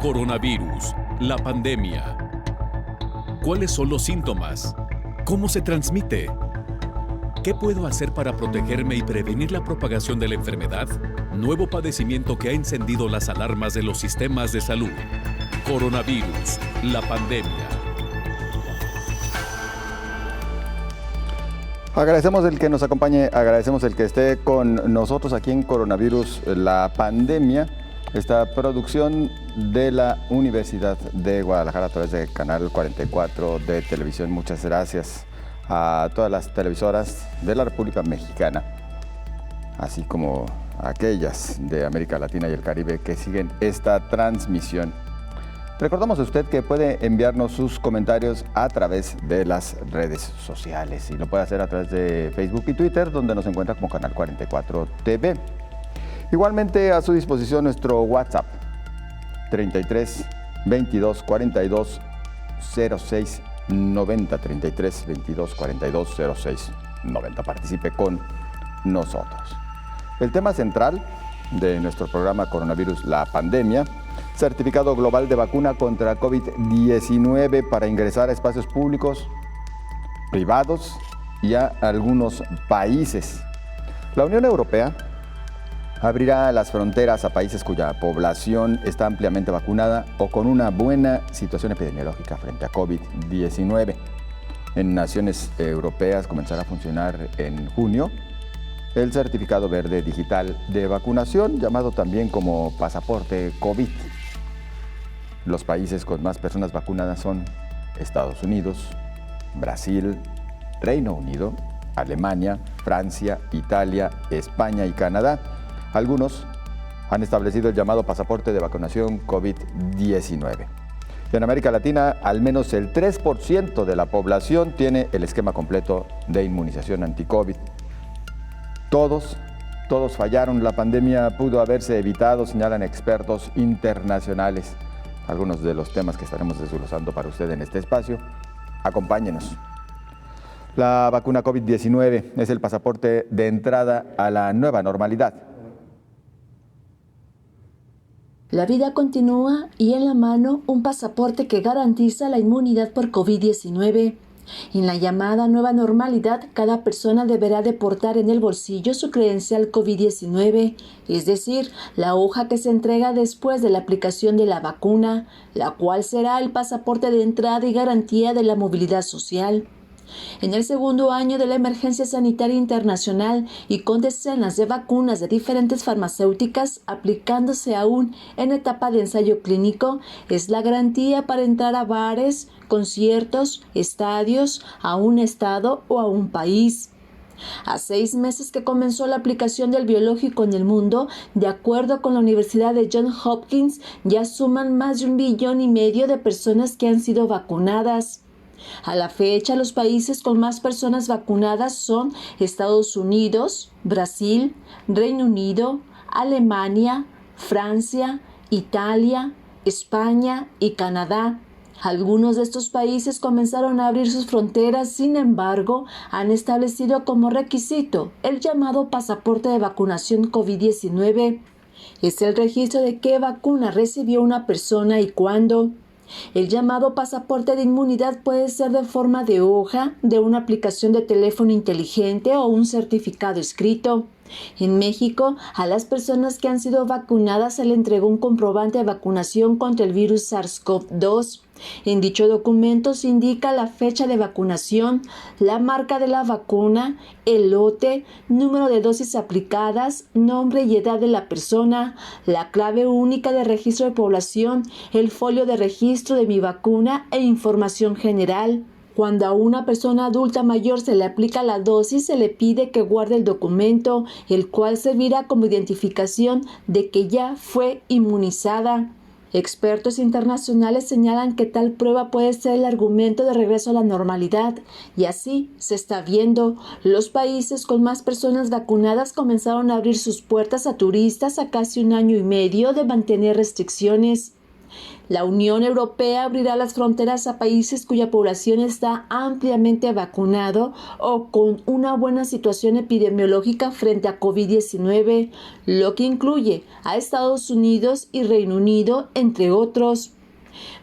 Coronavirus, la pandemia. ¿Cuáles son los síntomas? ¿Cómo se transmite? ¿Qué puedo hacer para protegerme y prevenir la propagación de la enfermedad? Nuevo padecimiento que ha encendido las alarmas de los sistemas de salud. Coronavirus, la pandemia. Agradecemos el que nos acompañe, agradecemos el que esté con nosotros aquí en Coronavirus, la pandemia. Esta producción de la Universidad de Guadalajara a través de Canal 44 de televisión. Muchas gracias a todas las televisoras de la República Mexicana, así como a aquellas de América Latina y el Caribe que siguen esta transmisión. Recordamos a usted que puede enviarnos sus comentarios a través de las redes sociales y lo puede hacer a través de Facebook y Twitter, donde nos encuentra como Canal 44 TV. Igualmente a su disposición nuestro WhatsApp 33 22 42 06 90 33 22 42 06 90. Participe con nosotros. El tema central de nuestro programa Coronavirus, la pandemia, certificado global de vacuna contra COVID-19 para ingresar a espacios públicos, privados y a algunos países. La Unión Europea abrirá las fronteras a países cuya población está ampliamente vacunada o con una buena situación epidemiológica frente a COVID-19. En naciones europeas comenzará a funcionar en junio el certificado verde digital de vacunación, llamado también como pasaporte COVID. Los países con más personas vacunadas son Estados Unidos, Brasil, Reino Unido, Alemania, Francia, Italia, España y Canadá. Algunos han establecido el llamado pasaporte de vacunación COVID-19. En América Latina, al menos el 3% de la población tiene el esquema completo de inmunización anti-COVID. Todos fallaron. La pandemia pudo haberse evitado, señalan expertos internacionales. Algunos de los temas que estaremos desglosando para usted en este espacio. Acompáñenos. La vacuna COVID-19 es el pasaporte de entrada a la nueva normalidad. La vida continúa y en la mano un pasaporte que garantiza la inmunidad por COVID-19. En la llamada nueva normalidad, cada persona deberá de portar en el bolsillo su credencial COVID-19, es decir, la hoja que se entrega después de la aplicación de la vacuna, la cual será el pasaporte de entrada y garantía de la movilidad social. En el segundo año de la emergencia sanitaria internacional y con decenas de vacunas de diferentes farmacéuticas aplicándose aún en etapa de ensayo clínico, es la garantía para entrar a bares, conciertos, estadios, a un estado o a un país. A 6 meses que comenzó la aplicación del biológico en el mundo, de acuerdo con la Universidad de Johns Hopkins, ya suman más de 1,5 millones de personas que han sido vacunadas. A la fecha, los países con más personas vacunadas son Estados Unidos, Brasil, Reino Unido, Alemania, Francia, Italia, España y Canadá. Algunos de estos países comenzaron a abrir sus fronteras, sin embargo, han establecido como requisito el llamado pasaporte de vacunación COVID-19. Es el registro de qué vacuna recibió una persona y cuándo. El llamado pasaporte de inmunidad puede ser de forma de hoja, de una aplicación de teléfono inteligente o un certificado escrito. En México, a las personas que han sido vacunadas se le entregó un comprobante de vacunación contra el virus SARS-CoV-2. En dicho documento se indica la fecha de vacunación, la marca de la vacuna, el lote, número de dosis aplicadas, nombre y edad de la persona, la clave única de registro de población, el folio de registro de mi vacuna e información general. Cuando a una persona adulta mayor se le aplica la dosis, se le pide que guarde el documento, el cual servirá como identificación de que ya fue inmunizada. Expertos internacionales señalan que tal prueba puede ser el argumento de regreso a la normalidad, y así se está viendo. Los países con más personas vacunadas comenzaron a abrir sus puertas a turistas a casi 1 año y medio de mantener restricciones. La Unión Europea abrirá las fronteras a países cuya población está ampliamente vacunado o con una buena situación epidemiológica frente a COVID-19, lo que incluye a Estados Unidos y Reino Unido, entre otros.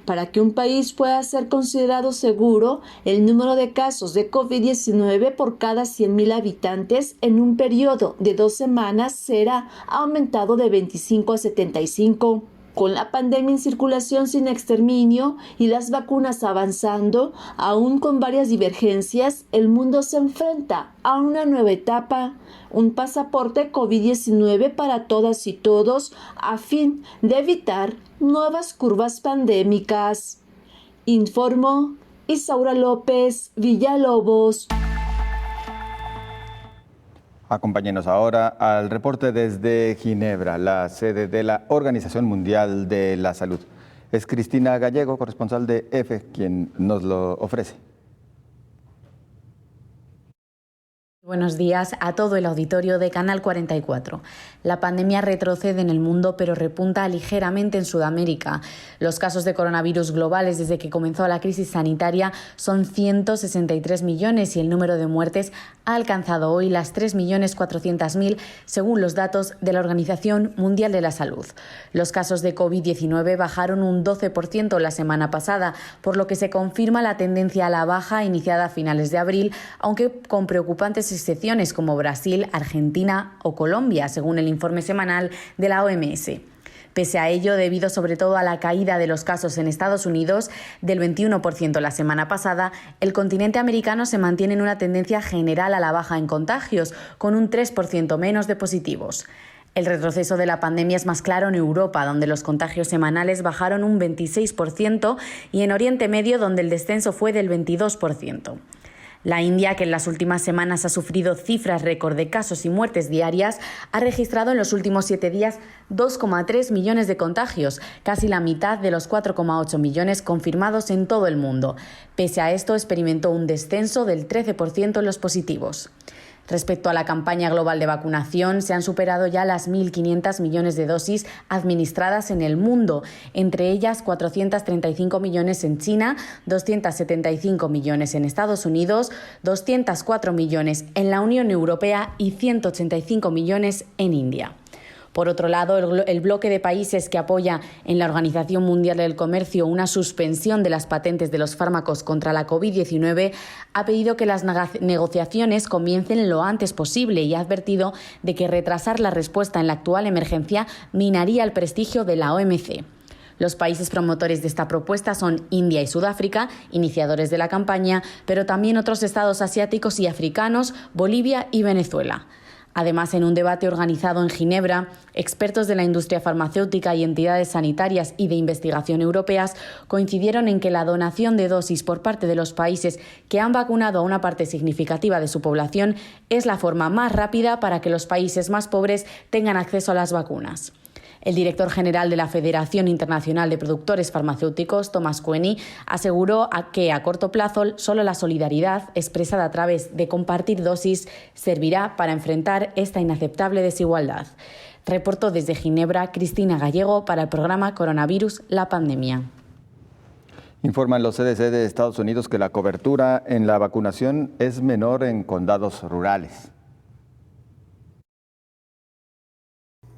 Para que un país pueda ser considerado seguro, el número de casos de COVID-19 por cada 100.000 habitantes en un periodo de 2 semanas será aumentado de 25 a 75. Con la pandemia en circulación sin exterminio y las vacunas avanzando, aún con varias divergencias, el mundo se enfrenta a una nueva etapa, un pasaporte COVID-19 para todas y todos a fin de evitar nuevas curvas pandémicas. Informó Isaura López Villalobos. Acompáñenos ahora al reporte desde Ginebra, la sede de la Organización Mundial de la Salud. Es Cristina Gallego, corresponsal de EFE, quien nos lo ofrece. Buenos días a todo el auditorio de Canal 44. La pandemia retrocede en el mundo, pero repunta ligeramente en Sudamérica. Los casos de coronavirus globales desde que comenzó la crisis sanitaria son 163 millones y el número de muertes ha alcanzado hoy las 3.400.000, según los datos de la Organización Mundial de la Salud. Los casos de COVID-19 bajaron un 12% la semana pasada, por lo que se confirma la tendencia a la baja iniciada a finales de abril, aunque con preocupantes excepciones como Brasil, Argentina o Colombia, según el informe semanal de la OMS. Pese a ello, debido sobre todo a la caída de los casos en Estados Unidos del 21% la semana pasada, el continente americano se mantiene en una tendencia general a la baja en contagios, con un 3% menos de positivos. El retroceso de la pandemia es más claro en Europa, donde los contagios semanales bajaron un 26%, y en Oriente Medio, donde el descenso fue del 22%. La India, que en las últimas semanas ha sufrido cifras récord de casos y muertes diarias, ha registrado en los últimos 7 días 2,3 millones de contagios, casi la mitad de los 4,8 millones confirmados en todo el mundo. Pese a esto, experimentó un descenso del 13% en los positivos. Respecto a la campaña global de vacunación, se han superado ya las 1.500 millones de dosis administradas en el mundo, entre ellas 435 millones en China, 275 millones en Estados Unidos, 204 millones en la Unión Europea y 185 millones en India. Por otro lado, el bloque de países que apoya en la Organización Mundial del Comercio una suspensión de las patentes de los fármacos contra la COVID-19 ha pedido que las negociaciones comiencen lo antes posible y ha advertido de que retrasar la respuesta en la actual emergencia minaría el prestigio de la OMC. Los países promotores de esta propuesta son India y Sudáfrica, iniciadores de la campaña, pero también otros estados asiáticos y africanos, Bolivia y Venezuela. Además, en un debate organizado en Ginebra, expertos de la industria farmacéutica y entidades sanitarias y de investigación europeas coincidieron en que la donación de dosis por parte de los países que han vacunado a una parte significativa de su población es la forma más rápida para que los países más pobres tengan acceso a las vacunas. El director general de la Federación Internacional de Productores Farmacéuticos, Thomas Kuehne, aseguró que a corto plazo solo la solidaridad expresada a través de compartir dosis servirá para enfrentar esta inaceptable desigualdad. Reportó desde Ginebra Cristina Gallego para el programa Coronavirus, la pandemia. Informan los CDC de Estados Unidos que la cobertura en la vacunación es menor en condados rurales.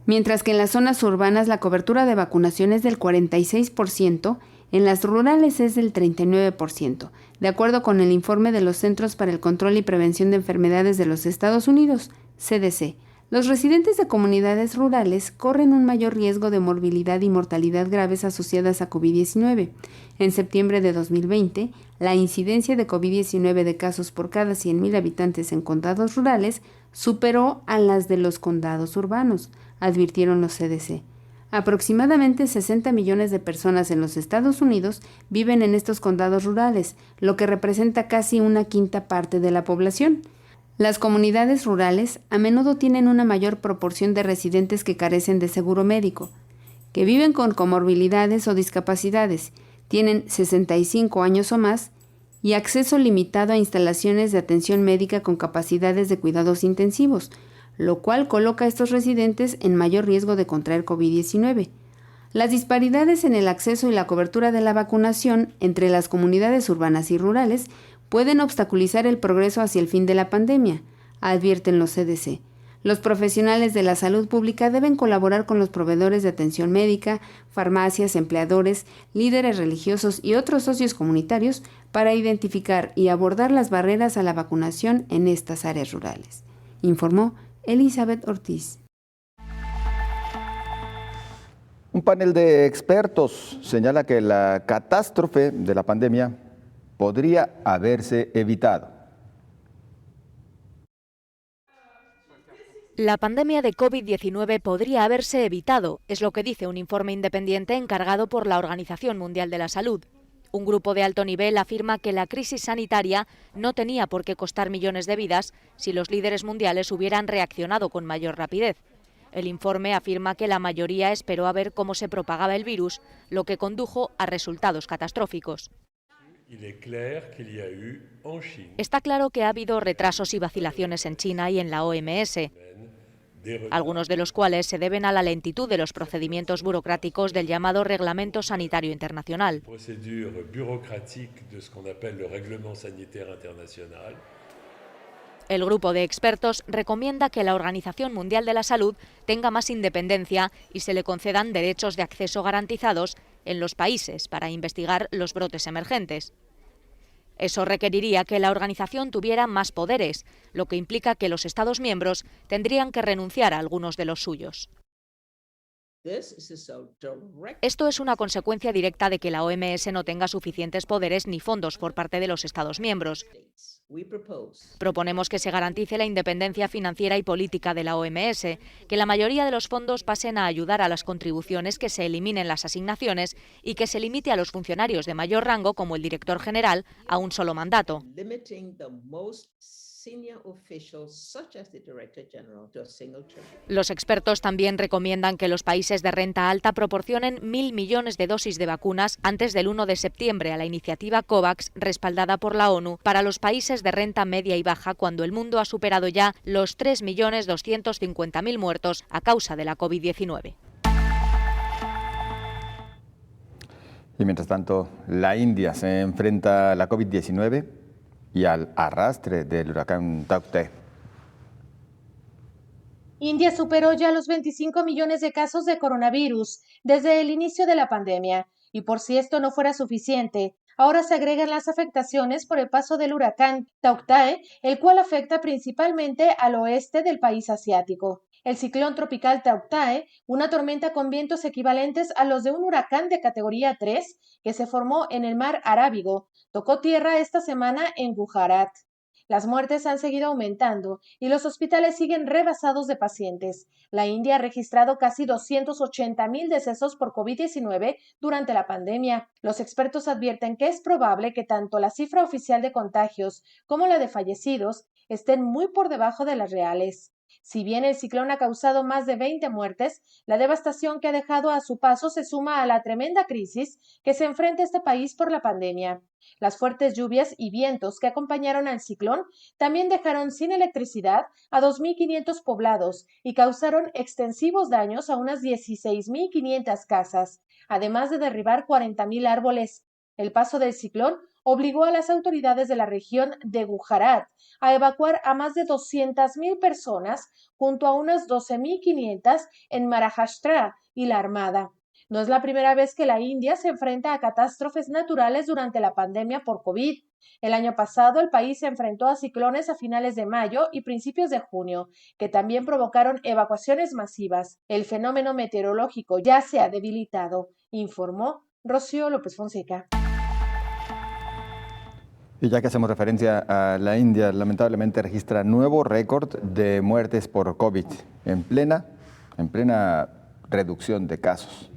Mientras que en las zonas urbanas la cobertura de vacunación es del 46%, en las rurales es del 39%, de acuerdo con el informe de los Centros para el Control y Prevención de Enfermedades de los Estados Unidos, CDC. Los residentes de comunidades rurales corren un mayor riesgo de morbilidad y mortalidad graves asociadas a COVID-19. En septiembre de 2020, la incidencia de COVID-19 de casos por cada 100.000 habitantes en condados rurales superó a las de los condados urbanos, advirtieron los CDC. Aproximadamente 60 millones de personas en los Estados Unidos viven en estos condados rurales, lo que representa casi una quinta parte de la población. Las comunidades rurales a menudo tienen una mayor proporción de residentes que carecen de seguro médico, que viven con comorbilidades o discapacidades, tienen 65 años o más y acceso limitado a instalaciones de atención médica con capacidades de cuidados intensivos, lo cual coloca a estos residentes en mayor riesgo de contraer COVID-19. Las disparidades en el acceso y la cobertura de la vacunación entre las comunidades urbanas y rurales pueden obstaculizar el progreso hacia el fin de la pandemia, advierten los CDC. Los profesionales de la salud pública deben colaborar con los proveedores de atención médica, farmacias, empleadores, líderes religiosos y otros socios comunitarios para identificar y abordar las barreras a la vacunación en estas áreas rurales, informó Elizabeth Ortiz. Un panel de expertos señala que la catástrofe de la pandemia podría haberse evitado. La pandemia de COVID-19 podría haberse evitado, es lo que dice un informe independiente encargado por la Organización Mundial de la Salud. Un grupo de alto nivel afirma que la crisis sanitaria no tenía por qué costar millones de vidas si los líderes mundiales hubieran reaccionado con mayor rapidez. El informe afirma que la mayoría esperó a ver cómo se propagaba el virus, lo que condujo a resultados catastróficos. Está claro que ha habido retrasos y vacilaciones en China y en la OMS, algunos de los cuales se deben a la lentitud de los procedimientos burocráticos del llamado Reglamento Sanitario Internacional. El grupo de expertos recomienda que la Organización Mundial de la Salud tenga más independencia y se le concedan derechos de acceso garantizados en los países para investigar los brotes emergentes. Eso requeriría que la organización tuviera más poderes, lo que implica que los Estados miembros tendrían que renunciar a algunos de los suyos. Esto es una consecuencia directa de que la OMS no tenga suficientes poderes ni fondos por parte de los Estados miembros. Proponemos que se garantice la independencia financiera y política de la OMS, que la mayoría de los fondos pasen a ayudar a las contribuciones, que se eliminen las asignaciones y que se limite a los funcionarios de mayor rango, como el director general, a un solo mandato. Los expertos también recomiendan que los países de renta alta proporcionen 1.000 millones de dosis de vacunas antes del 1 de septiembre a la iniciativa COVAX, respaldada por la ONU, para los países de renta media y baja, cuando el mundo ha superado ya los 3.250.000 muertos a causa de la COVID-19. Y mientras tanto, la India se enfrenta a la COVID-19 y al arrastre del huracán Tauktae. India superó ya los 25 millones de casos de coronavirus desde el inicio de la pandemia, y por si esto no fuera suficiente, ahora se agregan las afectaciones por el paso del huracán Tauktae, el cual afecta principalmente al oeste del país asiático. El ciclón tropical Tauktae, una tormenta con vientos equivalentes a los de un huracán de categoría 3 que se formó en el mar Arábigo, tocó tierra esta semana en Gujarat. Las muertes han seguido aumentando y los hospitales siguen rebasados de pacientes. La India ha registrado casi 280.000 decesos por COVID-19 durante la pandemia. Los expertos advierten que es probable que tanto la cifra oficial de contagios como la de fallecidos estén muy por debajo de las reales. Si bien el ciclón ha causado más de 20 muertes, la devastación que ha dejado a su paso se suma a la tremenda crisis que se enfrenta este país por la pandemia. Las fuertes lluvias y vientos que acompañaron al ciclón también dejaron sin electricidad a 2.500 poblados y causaron extensivos daños a unas 16.500 casas, además de derribar 40.000 árboles. El paso del ciclón obligó a las autoridades de la región de Gujarat a evacuar a más de 200.000 personas junto a unas 12.500 en Maharashtra y la Armada. No es la primera vez que la India se enfrenta a catástrofes naturales durante la pandemia por COVID. El año pasado el país se enfrentó a ciclones a finales de mayo y principios de junio, que también provocaron evacuaciones masivas. El fenómeno meteorológico ya se ha debilitado, informó Rocío López Fonseca. Y ya que hacemos referencia a la India, lamentablemente registra nuevo récord de muertes por COVID, en plena reducción de casos.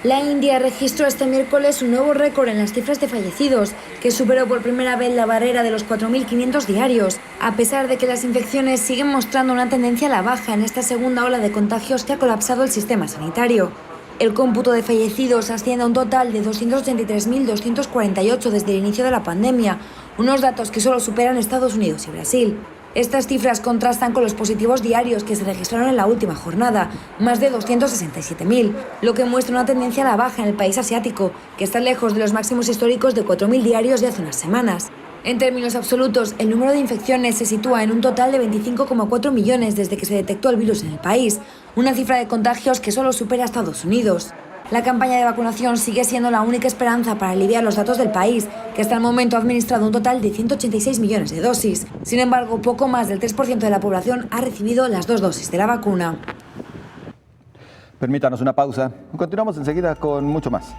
La India registró este miércoles un nuevo récord en las cifras de fallecidos, que superó por primera vez la barrera de los 4.500 diarios, a pesar de que las infecciones siguen mostrando una tendencia a la baja en esta segunda ola de contagios que ha colapsado el sistema sanitario. El cómputo de fallecidos asciende a un total de 283.248 desde el inicio de la pandemia, unos datos que solo superan Estados Unidos y Brasil. Estas cifras contrastan con los positivos diarios que se registraron en la última jornada, más de 267.000, lo que muestra una tendencia a la baja en el país asiático, que está lejos de los máximos históricos de 4.000 diarios de hace unas semanas. En términos absolutos, el número de infecciones se sitúa en un total de 25,4 millones desde que se detectó el virus en el país, una cifra de contagios que solo supera a Estados Unidos. La campaña de vacunación sigue siendo la única esperanza para aliviar los datos del país, que hasta el momento ha administrado un total de 186 millones de dosis. Sin embargo, poco más del 3% de la población ha recibido las 2 dosis de la vacuna. Permítanos una pausa. Continuamos enseguida con mucho más.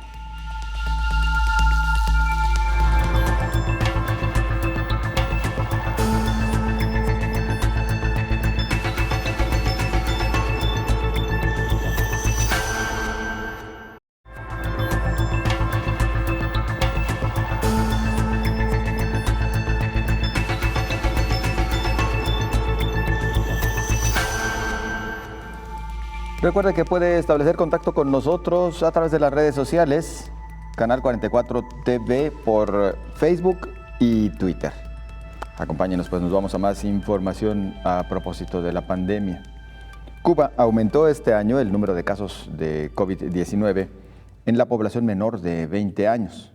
Recuerde que puede establecer contacto con nosotros a través de las redes sociales, Canal 44 TV por Facebook y Twitter. Acompáñenos, pues nos vamos a más información a propósito de la pandemia. Cuba aumentó este año el número de casos de COVID-19 en la población menor de 20 años.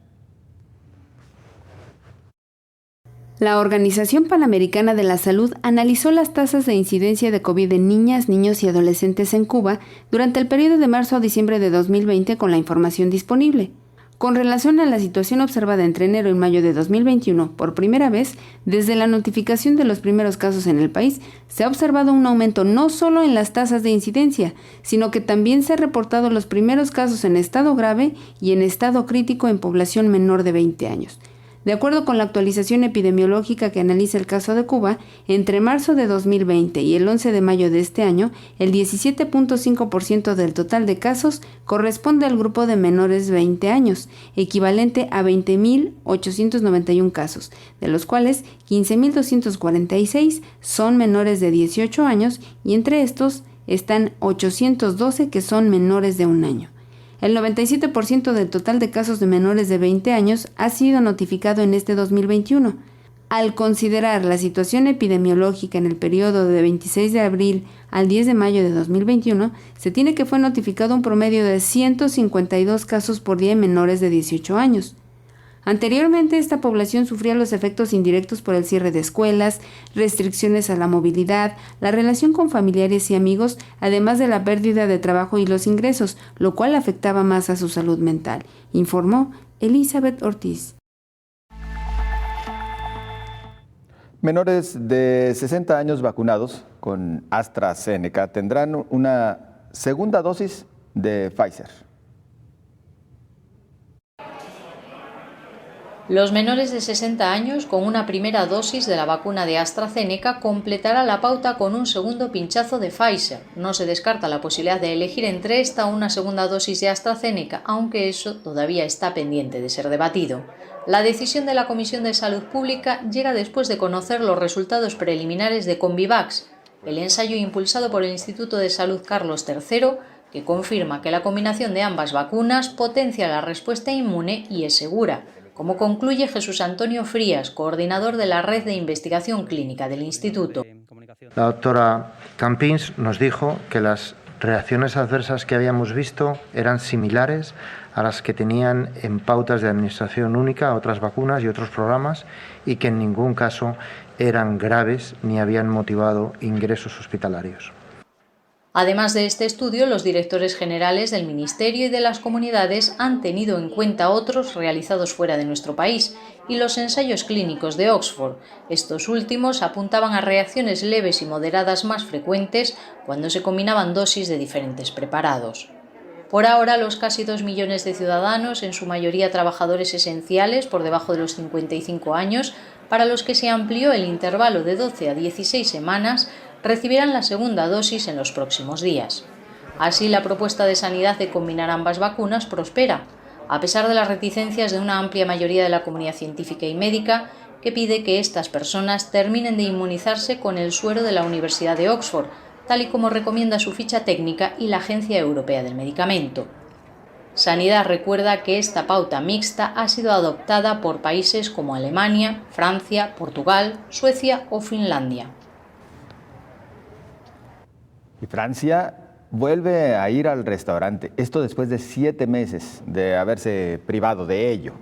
La Organización Panamericana de la Salud analizó las tasas de incidencia de COVID en niñas, niños y adolescentes en Cuba durante el periodo de marzo a diciembre de 2020 con la información disponible. Con relación a la situación observada entre enero y mayo de 2021, por primera vez, desde la notificación de los primeros casos en el país, se ha observado un aumento no solo en las tasas de incidencia, sino que también se han reportado los primeros casos en estado grave y en estado crítico en población menor de 20 años. De acuerdo con la actualización epidemiológica que analiza el caso de Cuba, entre marzo de 2020 y el 11 de mayo de este año, el 17.5% del total de casos corresponde al grupo de menores de 20 años, equivalente a 20.891 casos, de los cuales 15.246 son menores de 18 años y entre estos están 812 que son menores de un año. El 97% del total de casos de menores de 20 años ha sido notificado en este 2021. Al considerar la situación epidemiológica en el periodo de 26 de abril al 10 de mayo de 2021, se tiene que fue notificado un promedio de 152 casos por día en menores de 18 años. Anteriormente, esta población sufría los efectos indirectos por el cierre de escuelas, restricciones a la movilidad, la relación con familiares y amigos, además de la pérdida de trabajo y los ingresos, lo cual afectaba más a su salud mental, informó Elizabeth Ortiz. Menores de 60 años vacunados con AstraZeneca tendrán una segunda dosis de Pfizer. Los menores de 60 años con una primera dosis de la vacuna de AstraZeneca completará la pauta con un segundo pinchazo de Pfizer. No se descarta la posibilidad de elegir entre esta o una segunda dosis de AstraZeneca, aunque eso todavía está pendiente de ser debatido. La decisión de la Comisión de Salud Pública llega después de conocer los resultados preliminares de Convivax, el ensayo impulsado por el Instituto de Salud Carlos III, que confirma que la combinación de ambas vacunas potencia la respuesta inmune y es segura, como concluye Jesús Antonio Frías, coordinador de la Red de Investigación Clínica del Instituto. La doctora Campins nos dijo que las reacciones adversas que habíamos visto eran similares a las que tenían en pautas de administración única otras vacunas y otros programas y que en ningún caso eran graves ni habían motivado ingresos hospitalarios. Además de este estudio, los directores generales del Ministerio y de las comunidades han tenido en cuenta otros realizados fuera de nuestro país y los ensayos clínicos de Oxford. Estos últimos apuntaban a reacciones leves y moderadas más frecuentes cuando se combinaban dosis de diferentes preparados. Por ahora, los casi 2 millones de ciudadanos, en su mayoría trabajadores esenciales por debajo de los 55 años, para los que se amplió el intervalo de 12 a 16 semanas, recibirán la segunda dosis en los próximos días. Así, la propuesta de Sanidad de combinar ambas vacunas prospera, a pesar de las reticencias de una amplia mayoría de la comunidad científica y médica, que pide que estas personas terminen de inmunizarse con el suero de la Universidad de Oxford, tal y como recomienda su ficha técnica y la Agencia Europea del Medicamento. Sanidad recuerda que esta pauta mixta ha sido adoptada por países como Alemania, Francia, Portugal, Suecia o Finlandia. Y Francia vuelve a ir al restaurante, esto después de 7 meses de haberse privado de ello.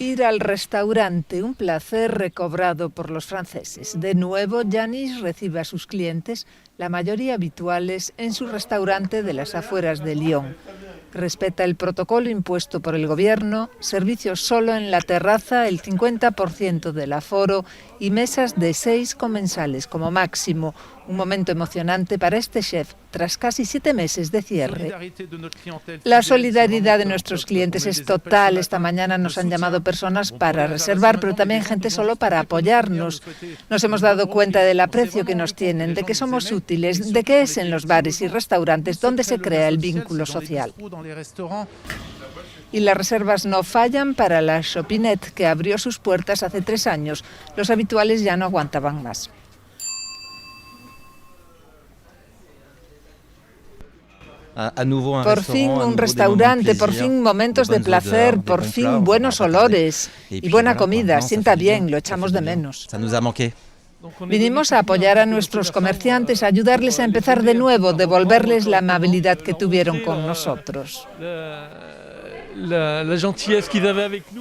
Ir al restaurante, un placer recobrado por los franceses. De nuevo, Yanis recibe a sus clientes, la mayoría habituales, en su restaurante de las afueras de Lyon. Respeta el protocolo impuesto por el gobierno, servicios solo en la terraza, el 50% del aforo y mesas de 6 comensales como máximo. Un momento emocionante para este chef tras casi 7 meses de cierre. La solidaridad de nuestros clientes es total. Esta mañana nos han llamado personas para reservar, pero también gente solo para apoyarnos. Nos hemos dado cuenta del aprecio que nos tienen, de que somos útiles, de que es en los bares y restaurantes donde se crea el vínculo social. Y las reservas no fallan para la Chopinette, que abrió sus puertas hace 3 años. Los habituales ya no aguantaban más. Por fin un restaurante, por fin momentos de placer, por fin buenos olores y buena comida. Sienta bien, lo echamos de menos. Vinimos a apoyar a nuestros comerciantes, a ayudarles a empezar de nuevo, devolverles la amabilidad que tuvieron con nosotros.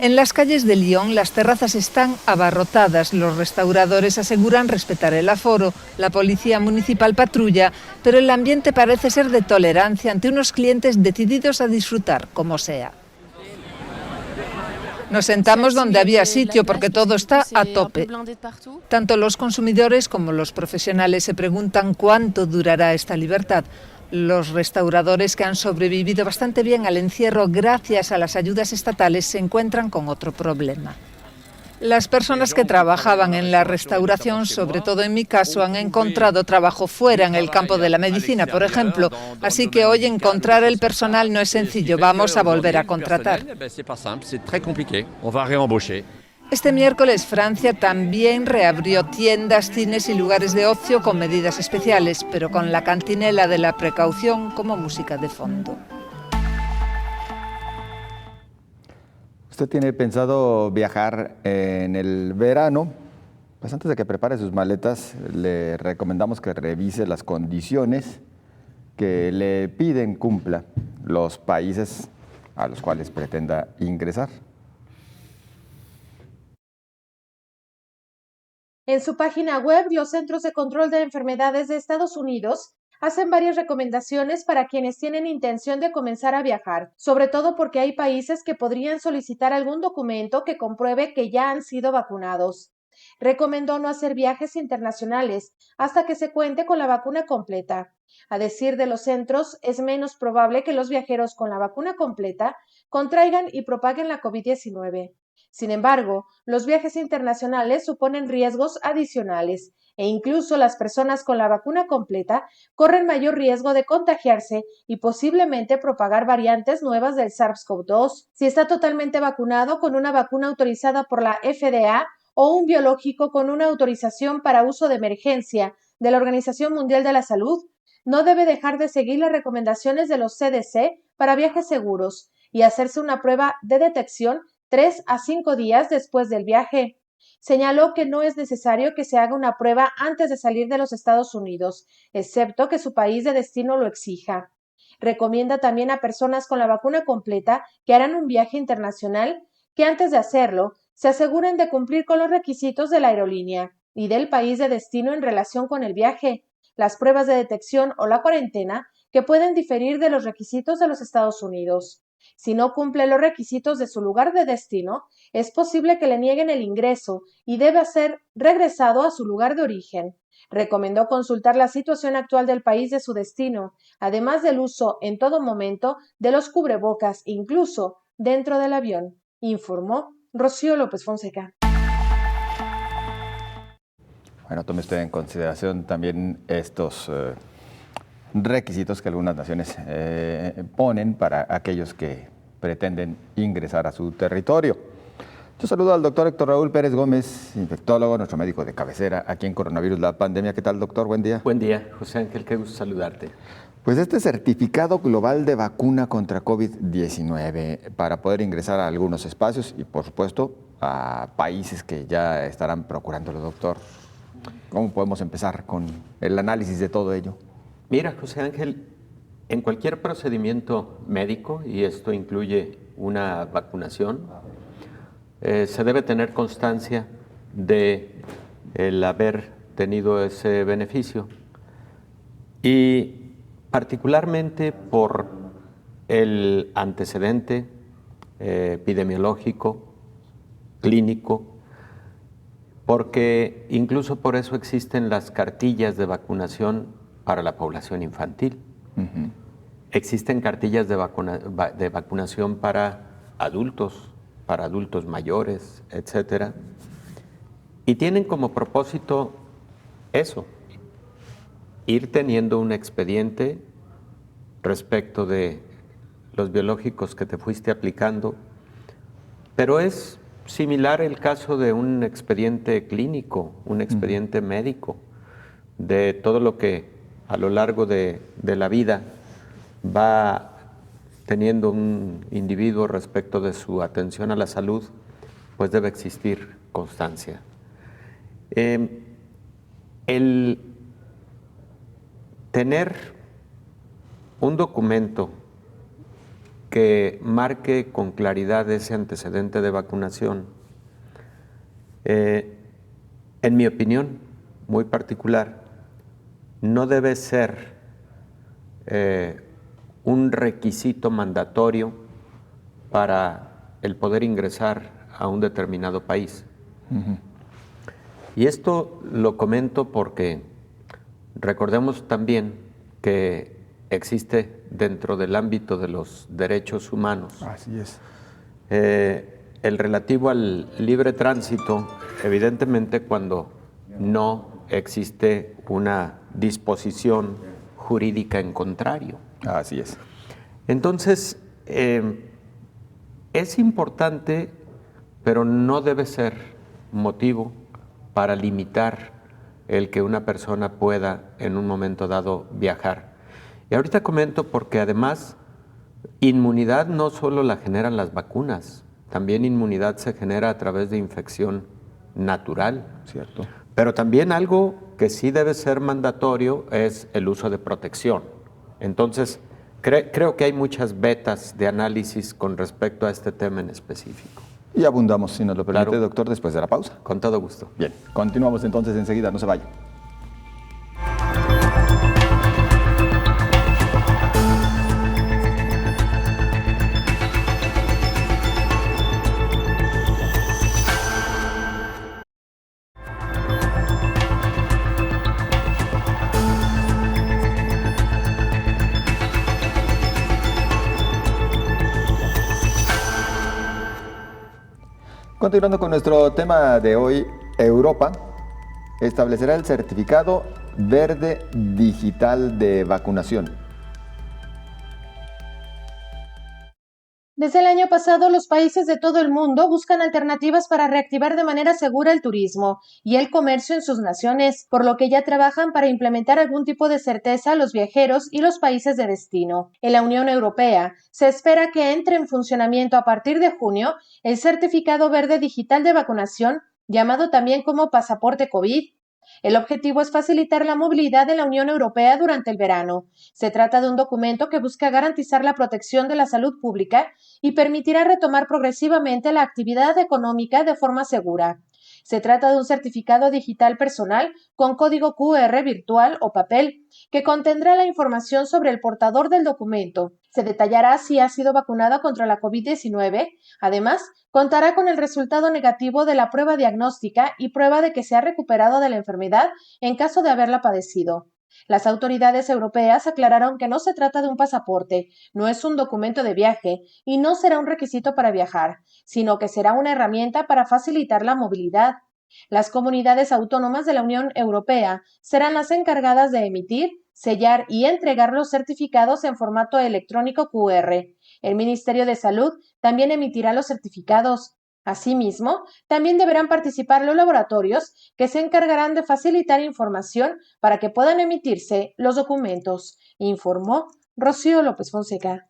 En las calles de Lyon las terrazas están abarrotadas, los restauradores aseguran respetar el aforo, la policía municipal patrulla, pero el ambiente parece ser de tolerancia ante unos clientes decididos a disfrutar como sea. Nos sentamos donde había sitio porque todo está a tope. Tanto los consumidores como los profesionales se preguntan cuánto durará esta libertad. Los restauradores, que han sobrevivido bastante bien al encierro gracias a las ayudas estatales, se encuentran con otro problema. Las personas que trabajaban en la restauración, sobre todo en mi caso, han encontrado trabajo fuera, en el campo de la medicina, por ejemplo. Así que hoy encontrar el personal no es sencillo. Vamos a volver a contratar. Este miércoles Francia también reabrió tiendas, cines y lugares de ocio con medidas especiales, pero con la cantinela de la precaución como música de fondo. ¿Usted tiene pensado viajar en el verano? Pues antes de que prepare sus maletas, le recomendamos que revise las condiciones que le piden cumpla los países a los cuales pretenda ingresar. En su página web, los Centros de Control de Enfermedades de Estados Unidos hacen varias recomendaciones para quienes tienen intención de comenzar a viajar, sobre todo porque hay países que podrían solicitar algún documento que compruebe que ya han sido vacunados. Recomendó no hacer viajes internacionales hasta que se cuente con la vacuna completa. A decir de los centros, es menos probable que los viajeros con la vacuna completa contraigan y propaguen la COVID-19. Sin embargo, los viajes internacionales suponen riesgos adicionales e incluso las personas con la vacuna completa corren mayor riesgo de contagiarse y posiblemente propagar variantes nuevas del SARS-CoV-2. Si está totalmente vacunado con una vacuna autorizada por la FDA o un biológico con una autorización para uso de emergencia de la Organización Mundial de la Salud, no debe dejar de seguir las recomendaciones de los CDC para viajes seguros y hacerse una prueba de detección 3 a 5 días después del viaje. Señaló que no es necesario que se haga una prueba antes de salir de los Estados Unidos, excepto que su país de destino lo exija. Recomienda también a personas con la vacuna completa que harán un viaje internacional que antes de hacerlo se aseguren de cumplir con los requisitos de la aerolínea y del país de destino en relación con el viaje, las pruebas de detección o la cuarentena que pueden diferir de los requisitos de los Estados Unidos. Si no cumple los requisitos de su lugar de destino, es posible que le nieguen el ingreso y debe ser regresado a su lugar de origen. Recomendó consultar la situación actual del país de su destino, además del uso en todo momento de los cubrebocas, incluso dentro del avión, informó Rocío López Fonseca. Bueno, tome usted en consideración también estos requisitos que algunas naciones ponen para aquellos que pretenden ingresar a su territorio. Yo saludo al doctor Héctor Raúl Pérez Gómez, infectólogo, nuestro médico de cabecera aquí en Coronavirus, la pandemia. ¿Qué tal, doctor? Buen día. Buen día, José Ángel, qué gusto saludarte. Pues este certificado global de vacuna contra COVID-19 para poder ingresar a algunos espacios y, por supuesto, a países que ya estarán procurándolo, doctor. ¿Cómo podemos empezar con el análisis de todo ello? Mira, José Ángel, en cualquier procedimiento médico, y esto incluye una vacunación, se debe tener constancia de el haber tenido ese beneficio. Y particularmente por el antecedente epidemiológico, clínico, porque incluso por eso existen las cartillas de vacunación para la población infantil. Uh-huh. Existen cartillas de vacunación para adultos mayores, etcétera, y tienen como propósito eso, ir teniendo un expediente respecto de los biológicos que te fuiste aplicando, pero es similar el caso de un expediente clínico, un expediente médico, de todo lo que a lo largo de la vida va teniendo un individuo respecto de su atención a la salud, pues debe existir constancia. El tener un documento que marque con claridad ese antecedente de vacunación, en mi opinión muy particular, no debe ser un requisito mandatorio para el poder ingresar a un determinado país. Uh-huh. Y esto lo comento porque recordemos también que existe dentro del ámbito de los derechos humanos. Así es. El relativo al libre tránsito, evidentemente cuando no existe una disposición jurídica en contrario. Así es. Entonces, es importante, pero no debe ser motivo para limitar el que una persona pueda en un momento dado viajar. Y ahorita comento porque además inmunidad no solo la generan las vacunas, también inmunidad se genera a través de infección natural. Cierto. Pero también algo que sí debe ser mandatorio es el uso de protección. Entonces, creo que hay muchas vetas de análisis con respecto a este tema en específico. Y abundamos, si nos lo permite, Claro. doctor, después de la pausa. Con todo gusto. Bien, continuamos entonces enseguida, no se vaya. Continuando con nuestro tema de hoy, Europa establecerá el certificado verde digital de vacunación. Desde el año pasado, los países de todo el mundo buscan alternativas para reactivar de manera segura el turismo y el comercio en sus naciones, por lo que ya trabajan para implementar algún tipo de certeza a los viajeros y los países de destino. En la Unión Europea, se espera que entre en funcionamiento a partir de junio el certificado verde digital de vacunación, llamado también como pasaporte COVID. El objetivo es facilitar la movilidad en la Unión Europea durante el verano. Se trata de un documento que busca garantizar la protección de la salud pública y permitirá retomar progresivamente la actividad económica de forma segura. Se trata de un certificado digital personal con código QR virtual o papel que contendrá la información sobre el portador del documento. Se detallará si ha sido vacunado contra la COVID-19. Además, contará con el resultado negativo de la prueba diagnóstica y prueba de que se ha recuperado de la enfermedad en caso de haberla padecido. Las autoridades europeas aclararon que no se trata de un pasaporte, no es un documento de viaje y no será un requisito para viajar, sino que será una herramienta para facilitar la movilidad. Las comunidades autónomas de la Unión Europea serán las encargadas de emitir, sellar y entregar los certificados en formato electrónico QR. El Ministerio de Salud también emitirá los certificados. Asimismo, también deberán participar los laboratorios que se encargarán de facilitar información para que puedan emitirse los documentos, informó Rocío López Fonseca.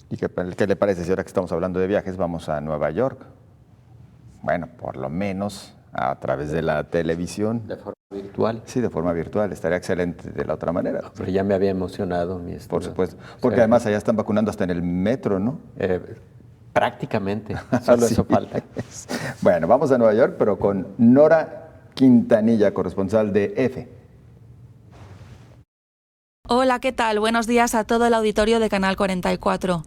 ¿Y qué le parece si ahora que estamos hablando de viajes vamos a Nueva York? Bueno, por lo menos a través de la televisión. De forma virtual. Sí, de forma virtual. Estaría excelente de la otra manera. Pero ya me había emocionado, mi estimado. Por supuesto. Porque además allá están vacunando hasta en el metro, ¿no? Prácticamente. Solo eso falta. Bueno, vamos a Nueva York, pero con Nora Quintanilla, corresponsal de EFE. Hola, ¿qué tal? Buenos días a todo el auditorio de Canal 44.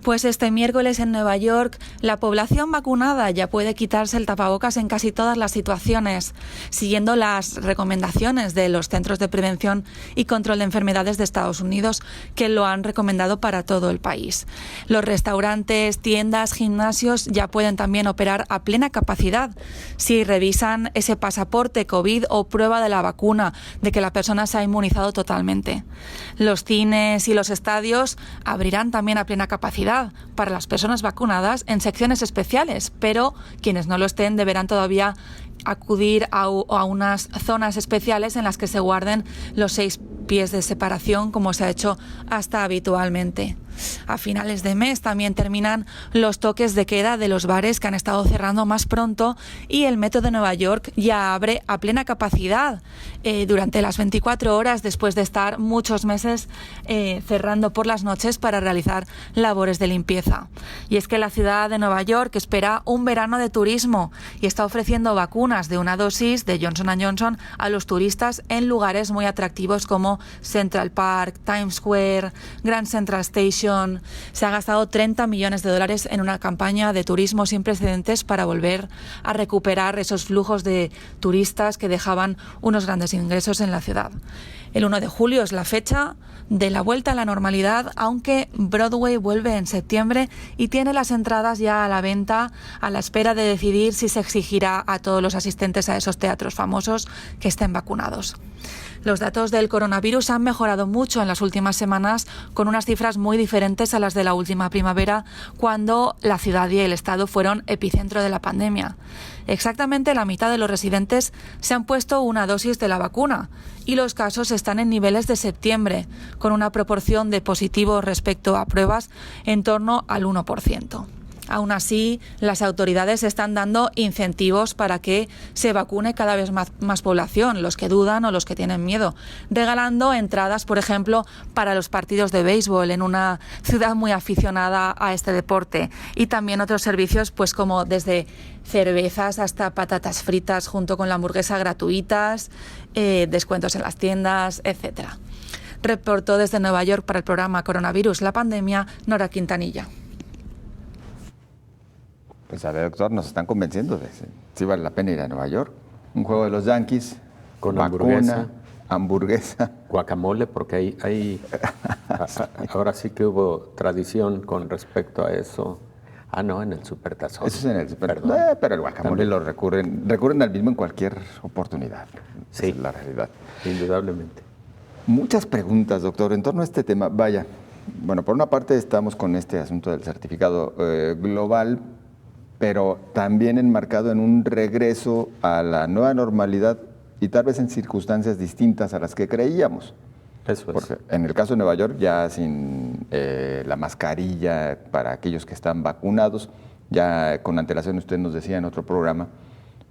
Pues este miércoles en Nueva York, la población vacunada ya puede quitarse el tapabocas en casi todas las situaciones, siguiendo las recomendaciones de los Centros de Prevención y Control de Enfermedades de Estados Unidos, que lo han recomendado para todo el país. Los restaurantes, tiendas, gimnasios ya pueden también operar a plena capacidad si revisan ese pasaporte COVID o prueba de la vacuna, de que la persona se ha inmunizado totalmente. Los cines y los estadios abrirán también a plena capacidad para las personas vacunadas en secciones especiales, pero quienes no lo estén deberán todavía acudir a unas zonas especiales en las que se guarden los 6 pies de separación, como se ha hecho hasta habitualmente. A finales de mes también terminan los toques de queda de los bares que han estado cerrando más pronto, y el metro de Nueva York ya abre a plena capacidad durante las 24 horas después de estar muchos meses cerrando por las noches para realizar labores de limpieza. Y es que la ciudad de Nueva York espera un verano de turismo y está ofreciendo vacunas de una dosis de Johnson & Johnson a los turistas en lugares muy atractivos como Central Park, Times Square, Grand Central Station. Se ha gastado $30 millones en una campaña de turismo sin precedentes para volver a recuperar esos flujos de turistas que dejaban unos grandes ingresos en la ciudad. El 1 de julio es la fecha de la vuelta a la normalidad, aunque Broadway vuelve en septiembre y tiene las entradas ya a la venta, a la espera de decidir si se exigirá a todos los asistentes a esos teatros famosos que estén vacunados. Los datos del coronavirus han mejorado mucho en las últimas semanas, con unas cifras muy diferentes a las de la última primavera, cuando la ciudad y el estado fueron epicentro de la pandemia. Exactamente la mitad de los residentes se han puesto una dosis de la vacuna y los casos están en niveles de septiembre, con una proporción de positivos respecto a pruebas en torno al 1%. Aún así, las autoridades están dando incentivos para que se vacune cada vez más población, los que dudan o los que tienen miedo, regalando entradas, por ejemplo, para los partidos de béisbol en una ciudad muy aficionada a este deporte, y también otros servicios, pues como desde cervezas hasta patatas fritas junto con la hamburguesa gratuitas, descuentos en las tiendas, etcétera. Reportó desde Nueva York para el programa Coronavirus, la pandemia, Nora Quintanilla. Pues a ver, doctor, nos están convenciendo de si vale la pena ir a Nueva York. Un juego de los Yankees, con vacuna, hamburguesa. Guacamole, porque hay ahora sí que hubo tradición con respecto a eso. Ah, no, en el Supertazón. Eso es en el Supertazón. Pero el guacamole lo recurren al mismo en cualquier oportunidad. Sí, esa es la realidad. Indudablemente. Muchas preguntas, doctor, en torno a este tema. Vaya, bueno, por una parte estamos con este asunto del certificado global, pero también enmarcado en un regreso a la nueva normalidad y tal vez en circunstancias distintas a las que creíamos. Eso es. Porque en el caso de Nueva York, ya sin la mascarilla para aquellos que están vacunados, ya con antelación usted nos decía en otro programa,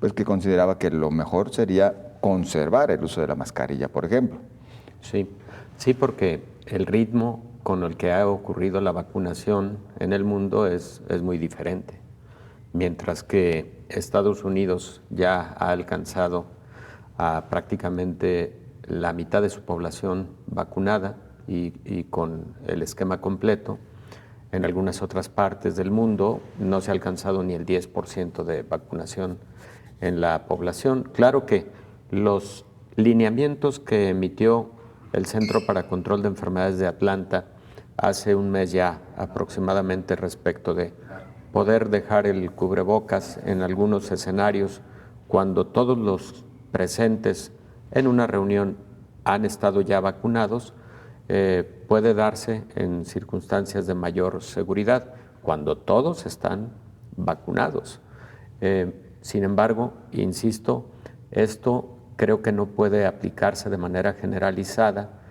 pues que consideraba que lo mejor sería conservar el uso de la mascarilla, por ejemplo. Sí, porque el ritmo con el que ha ocurrido la vacunación en el mundo es muy diferente. Mientras que Estados Unidos ya ha alcanzado a prácticamente la mitad de su población vacunada y con el esquema completo, en algunas otras partes del mundo no se ha alcanzado ni el 10% de vacunación en la población. Claro que los lineamientos que emitió el Centro para Control de Enfermedades de Atlanta hace un mes ya aproximadamente respecto de poder dejar el cubrebocas en algunos escenarios cuando todos los presentes en una reunión han estado ya vacunados, puede darse en circunstancias de mayor seguridad cuando todos están vacunados. Sin embargo, insisto, esto creo que no puede aplicarse de manera generalizada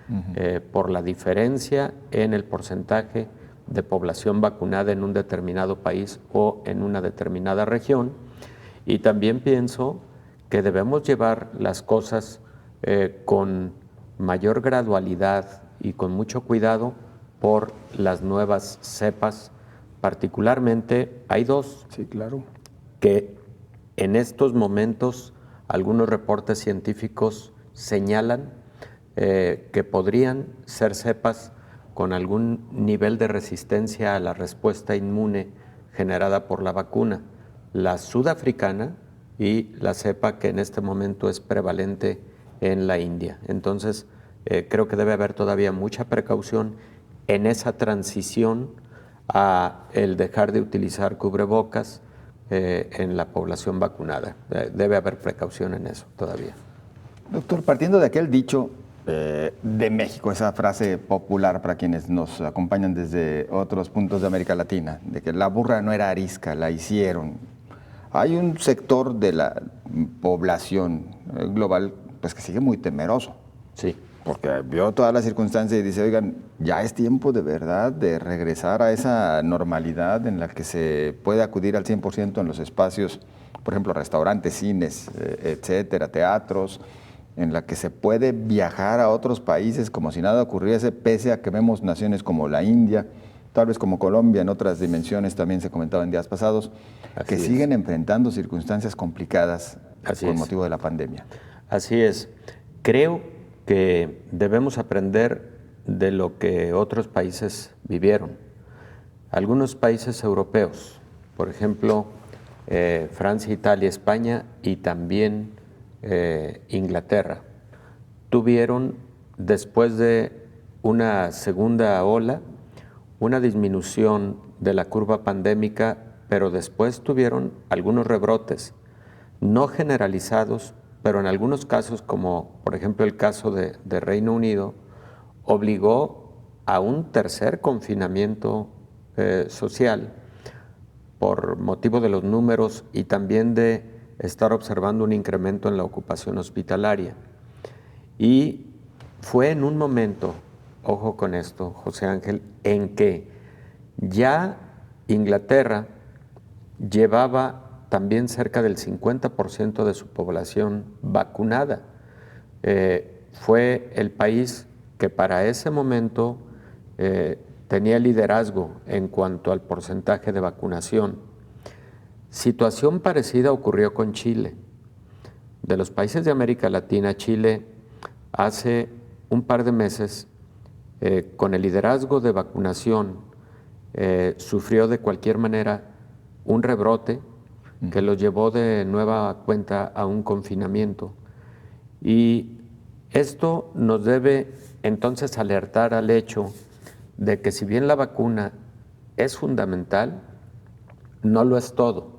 por la diferencia en el porcentaje de población vacunada en un determinado país o en una determinada región. Y también pienso que debemos llevar las cosas con mayor gradualidad y con mucho cuidado por las nuevas cepas. Particularmente hay dos, sí, claro, que en estos momentos algunos reportes científicos señalan que podrían ser cepas con algún nivel de resistencia a la respuesta inmune generada por la vacuna, la sudafricana y la cepa que en este momento es prevalente en la India. Entonces, creo que debe haber todavía mucha precaución en esa transición a el dejar de utilizar cubrebocas en la población vacunada. Debe haber precaución en eso todavía. Doctor, partiendo de aquel dicho de México, esa frase popular para quienes nos acompañan desde otros puntos de América Latina, de que la burra no era arisca, la hicieron. Hay un sector de la población global pues que sigue muy temeroso. Sí. Porque vio todas las circunstancias y dice, oigan, ya es tiempo de verdad de regresar a esa normalidad en la que se puede acudir al 100% en los espacios, por ejemplo, restaurantes, cines, etcétera, teatros, en la que se puede viajar a otros países como si nada ocurriese, pese a que vemos naciones como la India, tal vez como Colombia, en otras dimensiones también se comentaba en días pasados, que siguen enfrentando circunstancias complicadas por motivo de la pandemia. Así es. Creo que debemos aprender de lo que otros países vivieron. Algunos países europeos, por ejemplo, Francia, Italia, España y también Inglaterra, tuvieron después de una segunda ola una disminución de la curva pandémica, pero después tuvieron algunos rebrotes, no generalizados, pero en algunos casos, como por ejemplo el caso de Reino Unido, obligó a un tercer confinamiento social por motivo de los números y también de estar observando un incremento en la ocupación hospitalaria. Y fue en un momento, ojo con esto, José Ángel, en que ya Inglaterra llevaba también cerca del 50% de su población vacunada. Fue el país que para ese momento tenía liderazgo en cuanto al porcentaje de vacunación. Situación parecida ocurrió con Chile. De los países de América Latina, Chile hace un par de meses, con el liderazgo de vacunación, sufrió de cualquier manera un rebrote que lo llevó de nueva cuenta a un confinamiento. Y esto nos debe entonces alertar al hecho de que si bien la vacuna es fundamental, no lo es todo.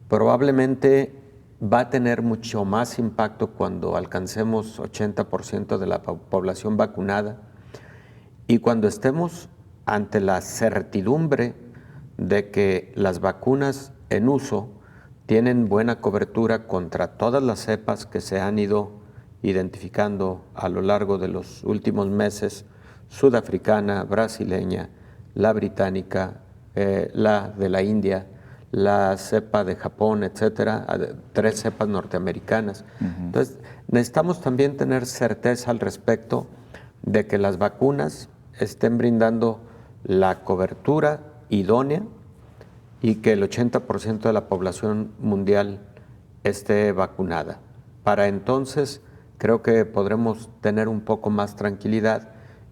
Probablemente va a tener mucho más impacto cuando alcancemos 80% de la población vacunada y cuando estemos ante la certidumbre de que las vacunas en uso tienen buena cobertura contra todas las cepas que se han ido identificando a lo largo de los últimos meses, sudafricana, brasileña, la británica, la de la India, la cepa de Japón, etcétera, 3 cepas norteamericanas. Entonces, necesitamos también tener certeza al respecto de que las vacunas estén brindando la cobertura idónea y que el 80% de la población mundial esté vacunada. Para entonces, creo que podremos tener un poco más tranquilidad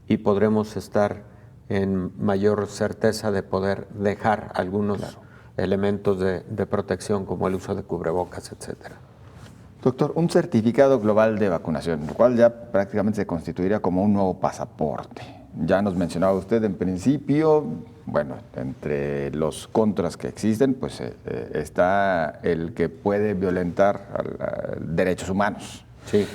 y podremos estar en mayor certeza de poder dejar algunos elementos de protección como el uso de cubrebocas, etcétera. Doctor, un certificado global de vacunación, lo cual ya prácticamente se constituiría como un nuevo pasaporte. Ya nos mencionaba usted en principio, bueno, entre los contras que existen, pues está el que puede violentar derechos humanos. Sí.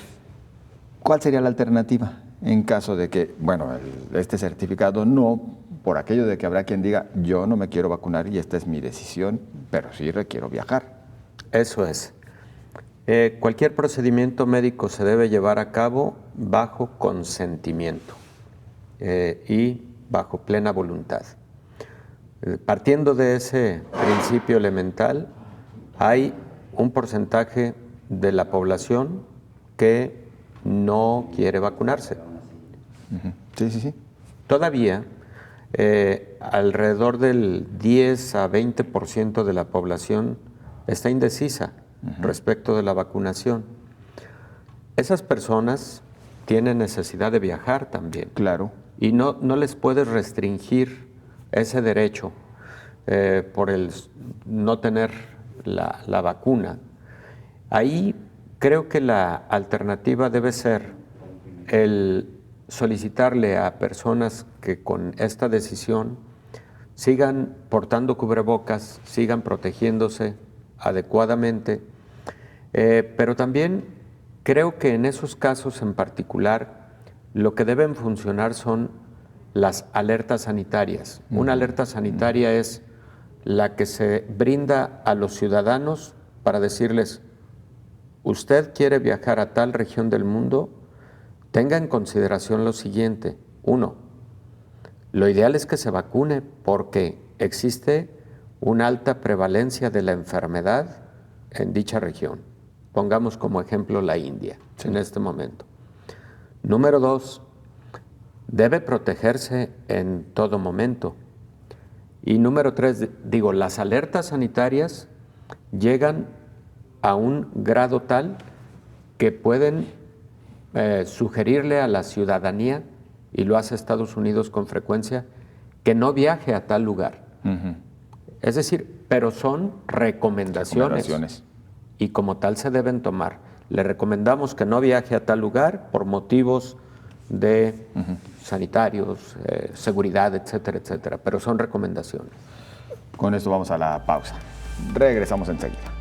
¿Cuál sería la alternativa en caso de que, bueno, este certificado no, por aquello de que habrá quien diga, yo no me quiero vacunar y esta es mi decisión, pero sí requiero viajar? Eso es. Cualquier procedimiento médico se debe llevar a cabo bajo consentimiento y bajo plena voluntad. Partiendo de ese principio elemental, hay un porcentaje de la población que no quiere vacunarse. Sí. Todavía, alrededor del 10 a 20% de la población está indecisa respecto de la vacunación. Esas personas tienen necesidad de viajar también. Claro. Y no les puedes restringir ese derecho por el no tener la vacuna. Ahí creo que la alternativa debe ser el solicitarle a personas que con esta decisión sigan portando cubrebocas, sigan protegiéndose adecuadamente, pero también creo que en esos casos en particular lo que deben funcionar son las alertas sanitarias. Una alerta sanitaria es la que se brinda a los ciudadanos para decirles: usted quiere viajar a tal región del mundo, tenga en consideración lo siguiente. 1, lo ideal es que se vacune porque existe una alta prevalencia de la enfermedad en dicha región. Pongamos como ejemplo la India en este momento. Número 2, debe protegerse en todo momento. Y número 3, las alertas sanitarias llegan a un grado tal que pueden sugerirle a la ciudadanía, y lo hace Estados Unidos con frecuencia, que no viaje a tal lugar. Es decir, pero son recomendaciones y como tal se deben tomar. Le recomendamos que no viaje a tal lugar por motivos de sanitarios, seguridad, etcétera, etcétera, pero son recomendaciones. Con esto vamos a la pausa. Regresamos enseguida.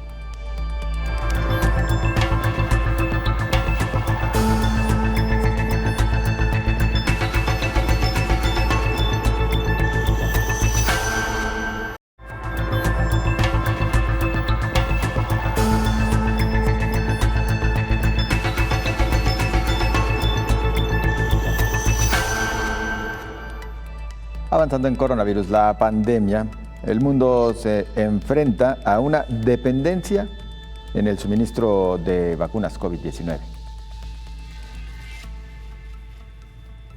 Avanzando en coronavirus, la pandemia, el mundo se enfrenta a una dependencia en el suministro de vacunas COVID-19.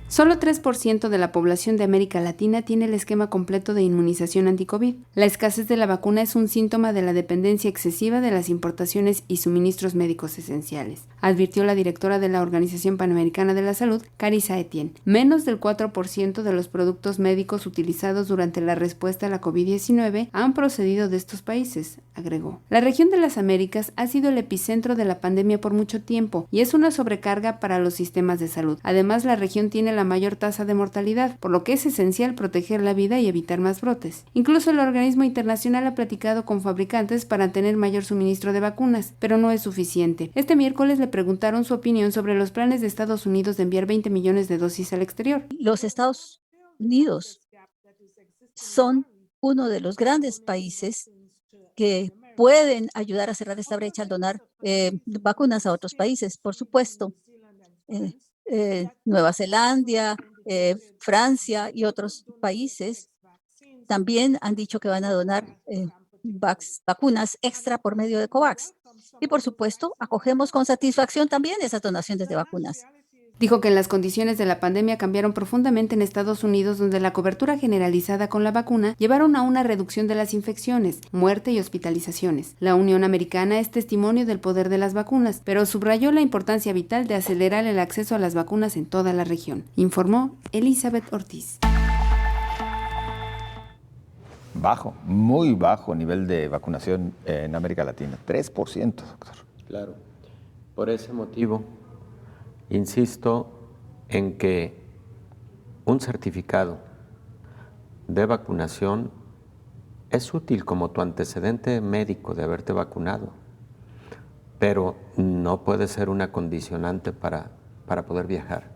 Solo 3% de la población de América Latina tiene el esquema completo de inmunización anti-COVID. La escasez de la vacuna es un síntoma de la dependencia excesiva de las importaciones y suministros médicos esenciales, advirtió la directora de la Organización Panamericana de la Salud, Carissa Etienne. Menos del 4% de los productos médicos utilizados durante la respuesta a la COVID-19 han procedido de estos países, agregó. La región de las Américas ha sido el epicentro de la pandemia por mucho tiempo y es una sobrecarga para los sistemas de salud. Además, la región tiene la mayor tasa de mortalidad, por lo que es esencial proteger la vida y evitar más brotes. Incluso el organismo internacional ha platicado con fabricantes para tener mayor suministro de vacunas, pero no es suficiente. Este miércoles le preguntaron su opinión sobre los planes de Estados Unidos de enviar 20 millones de dosis al exterior. Los Estados Unidos son uno de los grandes países que pueden ayudar a cerrar esta brecha al donar vacunas a otros países, por supuesto. Nueva Zelanda, Francia y otros países también han dicho que van a donar vacunas extra por medio de COVAX. Y por supuesto, acogemos con satisfacción también esas donaciones de vacunas. Dijo que las condiciones de la pandemia cambiaron profundamente en Estados Unidos, donde la cobertura generalizada con la vacuna llevaron a una reducción de las infecciones, muerte y hospitalizaciones. La Unión Americana es testimonio del poder de las vacunas, pero subrayó la importancia vital de acelerar el acceso a las vacunas en toda la región, informó Elizabeth Ortiz. Bajo, muy bajo nivel de vacunación en América Latina, 3%, doctor. Claro, por ese motivo insisto en que un certificado de vacunación es útil como tu antecedente médico de haberte vacunado, pero no puede ser una condicionante para poder viajar.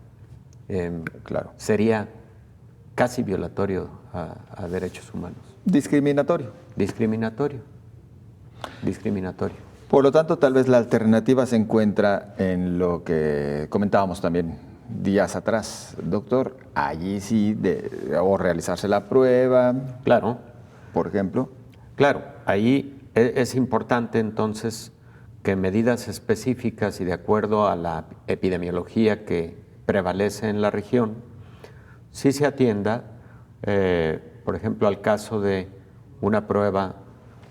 Claro. Sería casi violatorio a derechos humanos. Discriminatorio. Discriminatorio. Por lo tanto, tal vez la alternativa se encuentra en lo que comentábamos también días atrás, doctor. Allí sí, o realizarse la prueba. Claro. Por ejemplo. Claro, ahí es importante entonces que medidas específicas y de acuerdo a la epidemiología que prevalece en la región, sí se atienda, por ejemplo, al caso de una prueba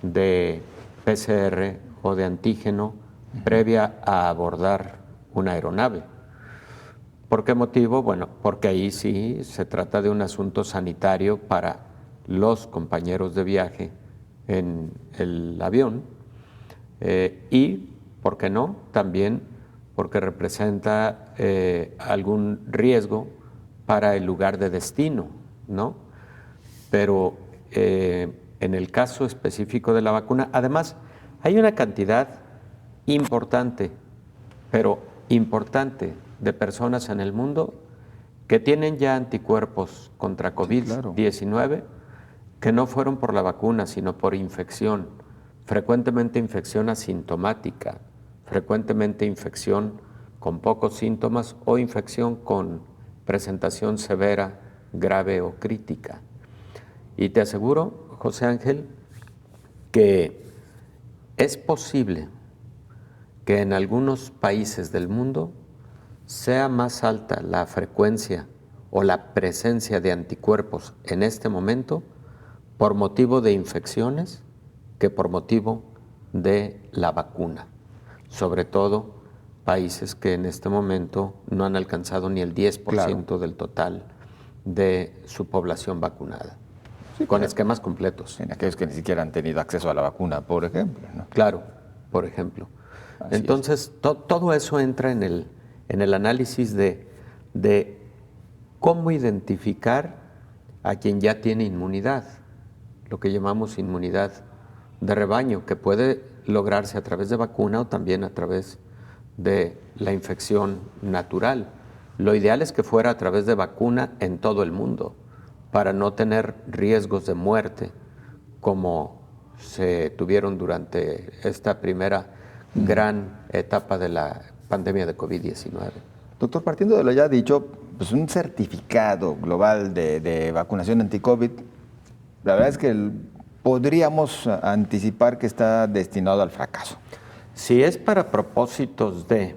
de PCR o de antígeno previa a abordar una aeronave. ¿Por qué motivo? Bueno, porque ahí sí se trata de un asunto sanitario para los compañeros de viaje en el avión y, ¿por qué no? También porque representa algún riesgo para el lugar de destino, ¿no? Pero en el caso específico de la vacuna, además, hay una cantidad importante, pero importante, de personas en el mundo que tienen ya anticuerpos contra COVID-19 que no fueron por la vacuna, sino por infección, frecuentemente infección asintomática, frecuentemente infección con pocos síntomas o infección con presentación severa, grave o crítica. Y te aseguro, José Ángel, que es posible que en algunos países del mundo sea más alta la frecuencia o la presencia de anticuerpos en este momento por motivo de infecciones que por motivo de la vacuna. Sobre todo países que en este momento no han alcanzado ni el 10% del total de su población vacunada, con esquemas completos. En aquellos que ni siquiera han tenido acceso a la vacuna, por ejemplo, ¿no? Claro, por ejemplo. Así Entonces, todo eso entra en el análisis de cómo identificar a quien ya tiene inmunidad, lo que llamamos inmunidad de rebaño, que puede lograrse a través de vacuna o también a través de la infección natural. Lo ideal es que fuera a través de vacuna en todo el mundo, para no tener riesgos de muerte como se tuvieron durante esta primera gran etapa de la pandemia de COVID-19. Doctor, partiendo de lo ya dicho, pues un certificado global de vacunación anti-COVID, la verdad es que podríamos anticipar que está destinado al fracaso. Si es para propósitos de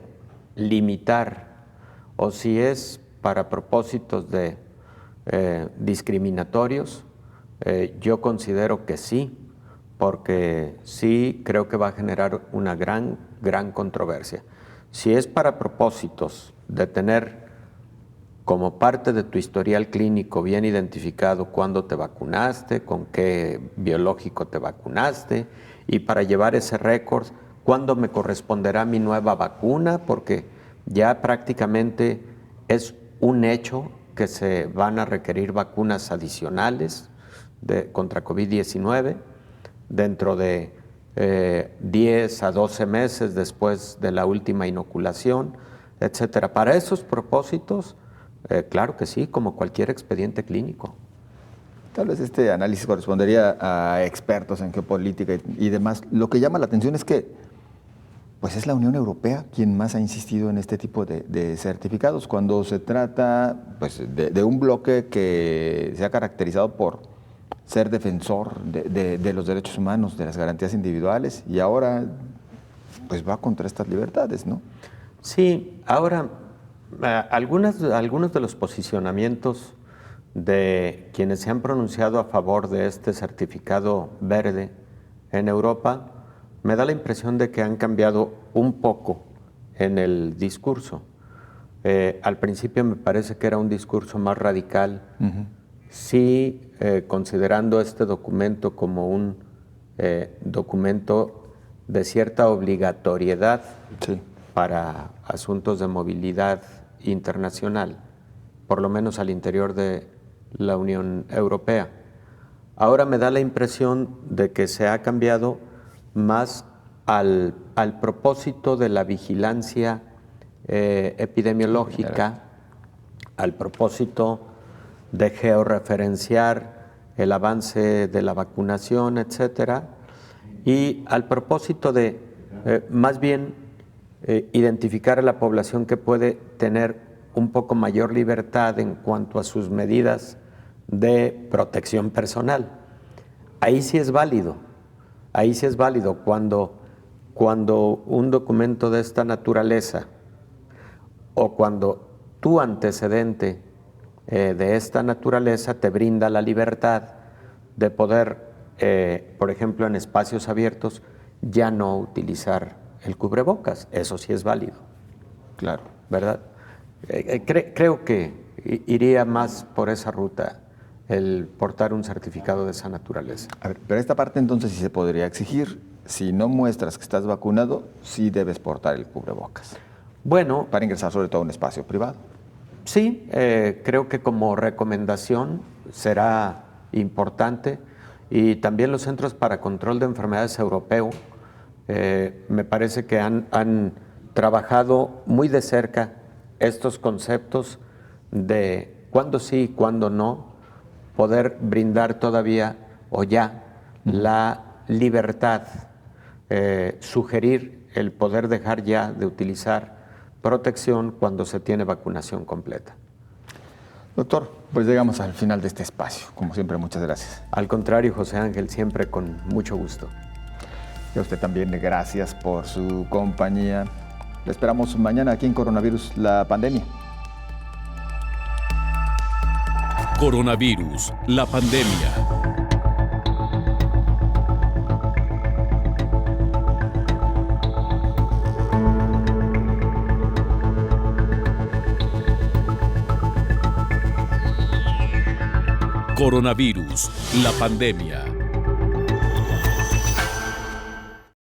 limitar o si es para propósitos de discriminatorios, yo considero que sí, porque sí creo que va a generar una gran controversia. Si es para propósitos de tener como parte de tu historial clínico bien identificado cuándo te vacunaste, con qué biológico te vacunaste, y para llevar ese récord, cuándo me corresponderá mi nueva vacuna, porque ya prácticamente es un hecho que se van a requerir vacunas adicionales contra COVID-19 dentro de 10 a 12 meses después de la última inoculación, etcétera. Para esos propósitos, claro que sí, como cualquier expediente clínico. Tal vez este análisis correspondería a expertos en geopolítica y demás. Lo que llama la atención es que pues es la Unión Europea quien más ha insistido en este tipo de certificados, cuando se trata pues, de un bloque que se ha caracterizado por ser defensor de los derechos humanos, de las garantías individuales, y ahora pues va contra estas libertades, ¿no? Sí, ahora algunos de los posicionamientos de quienes se han pronunciado a favor de este certificado verde en Europa, me da la impresión de que han cambiado un poco en el discurso. Al principio me parece que era un discurso más radical, sí, considerando este documento como un documento de cierta obligatoriedad para asuntos de movilidad internacional, por lo menos al interior de la Unión Europea. Ahora me da la impresión de que se ha cambiado más al propósito de la vigilancia epidemiológica, al propósito de georreferenciar el avance de la vacunación, etcétera, y al propósito de más bien identificar a la población que puede tener un poco mayor libertad en cuanto a sus medidas de protección personal. Ahí sí es válido cuando cuando un documento de esta naturaleza o cuando tu antecedente de esta naturaleza te brinda la libertad de poder, por ejemplo, en espacios abiertos, ya no utilizar el cubrebocas. Eso sí es válido. Claro. ¿Verdad? Creo que iría más por esa ruta el portar un certificado de esa naturaleza. A ver, pero esta parte entonces sí se podría exigir. Si no muestras que estás vacunado, sí debes portar el cubrebocas. Bueno. Para ingresar sobre todo a un espacio privado. Sí, creo que como recomendación será importante, y también los Centros para Control de Enfermedades Europeo me parece que han trabajado muy de cerca estos conceptos de cuándo sí y cuándo no, poder brindar todavía o ya la libertad, sugerir el poder dejar ya de utilizar protección cuando se tiene vacunación completa. Doctor, pues llegamos al final de este espacio. Como siempre, muchas gracias. Al contrario, José Ángel, siempre con mucho gusto. Y a usted también, gracias por su compañía. Le esperamos mañana aquí en Coronavirus, la pandemia. Coronavirus, la pandemia. Coronavirus, la pandemia.